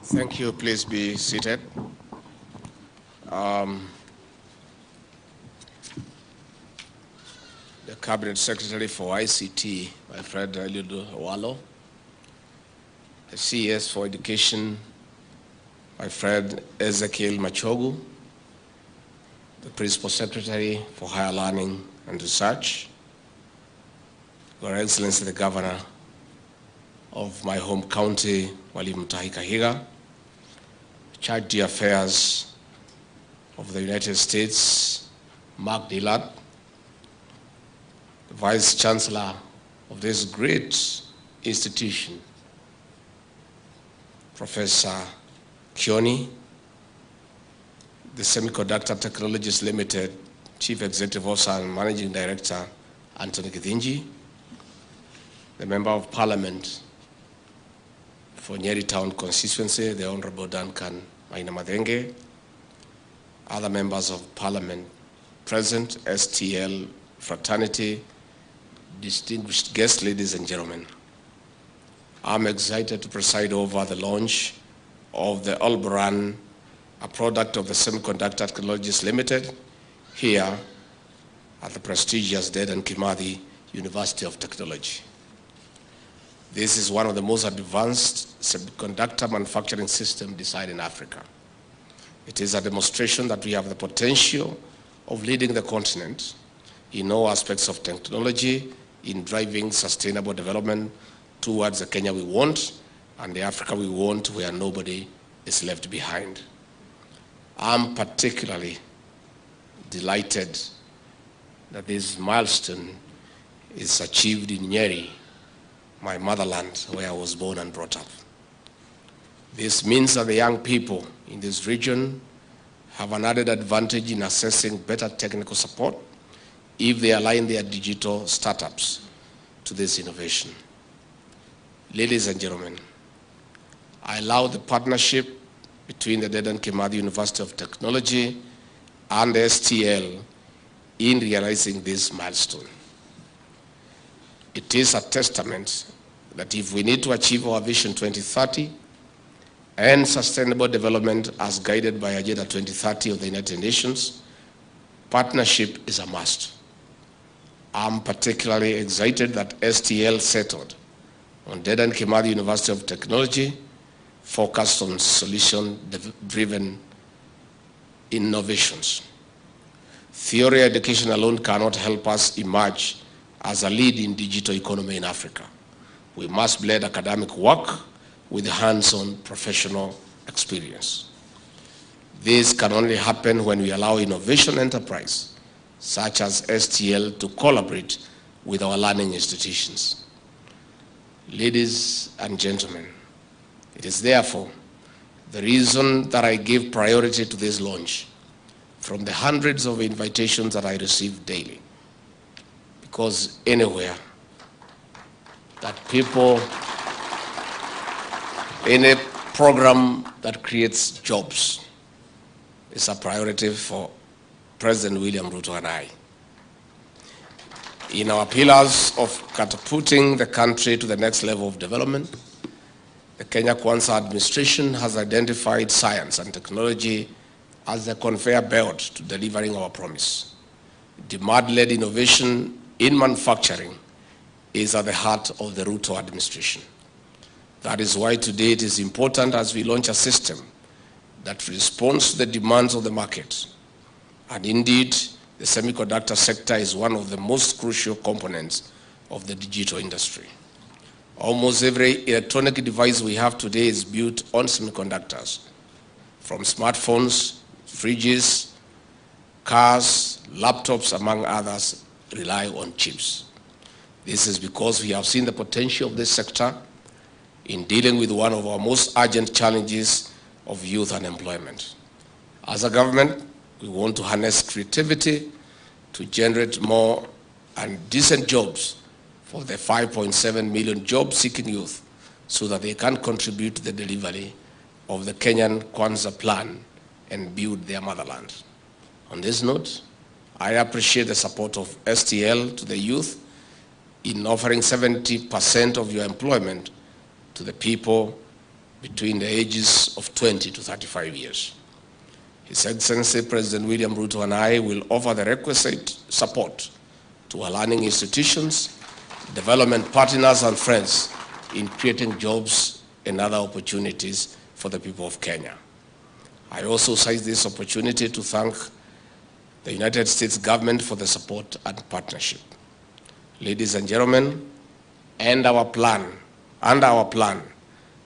Thank you. Please be seated. The Cabinet Secretary for ICT, my friend Eliud Walo. The CS for Education, my friend Ezekiel Machogu. The Principal Secretary for Higher Learning and Research. Your Excellency the Governor of my home county, Mwalimu Mutahi Kahiga. Charge the Affairs of the United States, Mark Dillard, the Vice Chancellor of this great institution, Professor Kioni, the Semiconductor Technologies Limited Chief Executive Officer and Managing Director, Anthony Kithinji, the Member of Parliament for Nyeri Town Constituency, the Honorable Duncan Maina Madenge, other members of Parliament present, STL fraternity, distinguished guests, ladies and gentlemen. I'm excited to preside over the launch of the Alburan, a product of the Semiconductor Technologies Limited, here at the prestigious Dedan Kimathi University of Technology. This is one of the most advanced semiconductor manufacturing systems designed in Africa. It is a demonstration that we have the potential of leading the continent in all aspects of technology, in driving sustainable development towards the Kenya we want and the Africa we want, where nobody is left behind. I'm particularly delighted that this milestone is achieved in Nyeri, my motherland, where I was born and brought up. This means that the young people in this region have an added advantage in accessing better technical support if they align their digital startups to this innovation. Ladies and gentlemen, I allow the partnership between the Dedan Kimathi University of Technology and the STL in realizing this milestone. It is a testament that if we need to achieve our Vision 2030 and sustainable development as guided by Agenda 2030 of the United Nations, partnership is a must. I'm particularly excited that STL settled on Dedan Kimathi University of Technology, focused on solution-driven innovations. Theory education alone cannot help us emerge as a lead in digital economy in Africa. We must blend academic work with hands-on professional experience. This can only happen when we allow innovation enterprise, such as STL, to collaborate with our learning institutions. Ladies and gentlemen, it is therefore the reason that I give priority to this launch from the hundreds of invitations that I receive daily. Because anywhere that people, any program that creates jobs is a priority for President William Ruto and I. In our pillars of catapulting the country to the next level of development, the Kenya Kwanza administration has identified science and technology as the conveyor belt to delivering our promise. Demand-led innovation in manufacturing is at the heart of the Ruto administration. That is why today it is important as we launch a system that responds to the demands of the market. And indeed, the semiconductor sector is one of the most crucial components of the digital industry. Almost every electronic device we have today is built on semiconductors, from smartphones, fridges, cars, laptops, among others, rely on chips. This is because we have seen the potential of this sector in dealing with one of our most urgent challenges of youth unemployment. As a government, we want to harness creativity to generate more and decent jobs for the 5.7 million job-seeking youth so that they can contribute to the delivery of the Kenyan Kwanza plan and build their motherland. On this note, I appreciate the support of STL to the youth in offering 70% of your employment to the people between the ages of 20 to 35 years. His Excellency President William Ruto and I will offer the requisite support to our learning institutions, development partners and friends in creating jobs and other opportunities for the people of Kenya. I also seize this opportunity to thank the United States government for the support and partnership. Ladies and gentlemen, under our plan,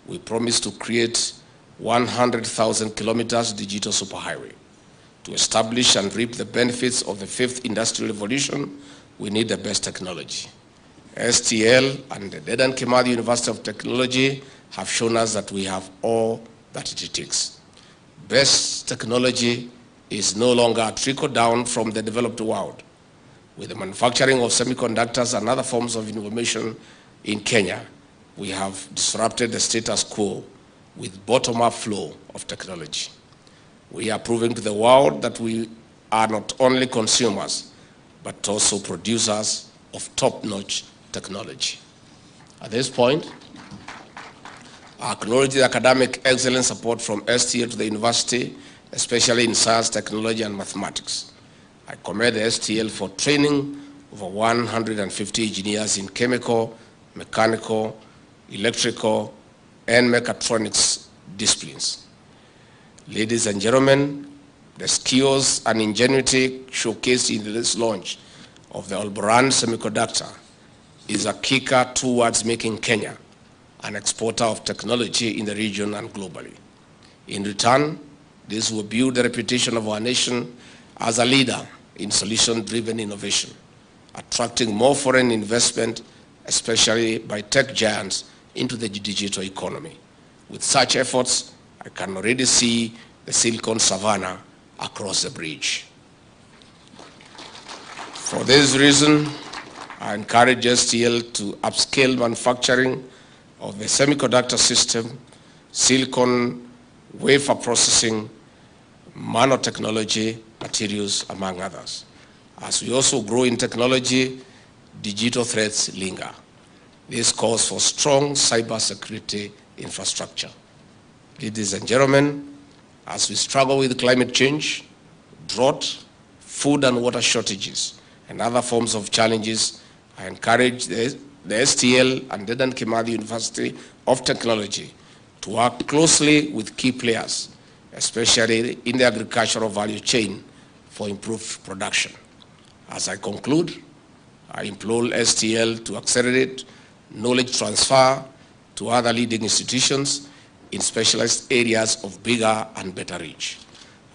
we promise to create 100,000 kilometers digital superhighway. To establish and reap the benefits of the fifth industrial revolution, we need the best technology. STL and the Dedan Kimathi University of Technology have shown us that we have all that it takes. Best technology is no longer a trickle down from the developed world. With the manufacturing of semiconductors and other forms of information in Kenya, we have disrupted the status quo with bottom-up flow of technology. We are proving to the world that we are not only consumers, but also producers of top-notch technology. At this point, I acknowledge the academic excellence support from STL to the university, especially in science, technology, and mathematics. I commend the STL for training over 150 engineers in chemical, mechanical, electrical, and mechatronics disciplines. Ladies and gentlemen, the skills and ingenuity showcased in this launch of the Olboran semiconductor is a kicker towards making Kenya an exporter of technology in the region and globally. In return, this will build the reputation of our nation as a leader in solution-driven innovation, attracting more foreign investment, especially by tech giants, into the digital economy. With such efforts, I can already see the Silicon Savannah across the bridge. For this reason, I encourage STL to upscale manufacturing of the semiconductor system, silicon wafer processing, nanotechnology, materials, among others. As we also grow in technology, digital threats linger. This calls for strong cybersecurity infrastructure. Ladies and gentlemen, as we struggle with climate change, drought, food and water shortages, and other forms of challenges, I encourage the STL and Dedan Kimathi University of Technology to work closely with key players, especially in the agricultural value chain, for improved production. As I conclude, I implore STL to accelerate knowledge transfer to other leading institutions in specialized areas of bigger and better reach.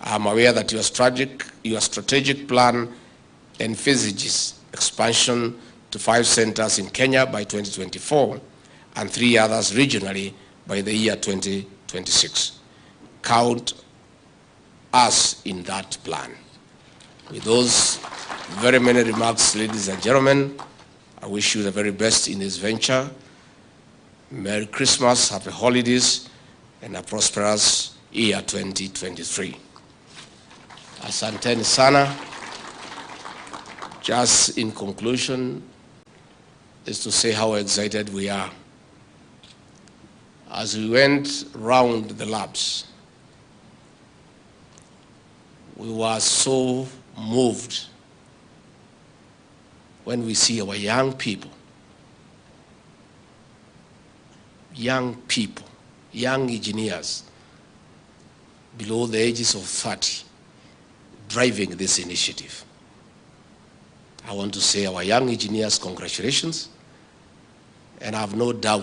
I am aware that your strategic plan envisages expansion to 5 centers in Kenya by 2024 and 3 others regionally by the year 2026. Count us in that plan. With those very many remarks, ladies and gentlemen, I wish you the very best in this venture. Merry Christmas, happy holidays, and a prosperous year 2023. Asanteni sana. Just in conclusion, is to say how excited we are. As we went round the labs, we were so moved when we see our young people, young engineers below the ages of 30 driving this initiative. I want to say our young engineers, congratulations, and I have no doubt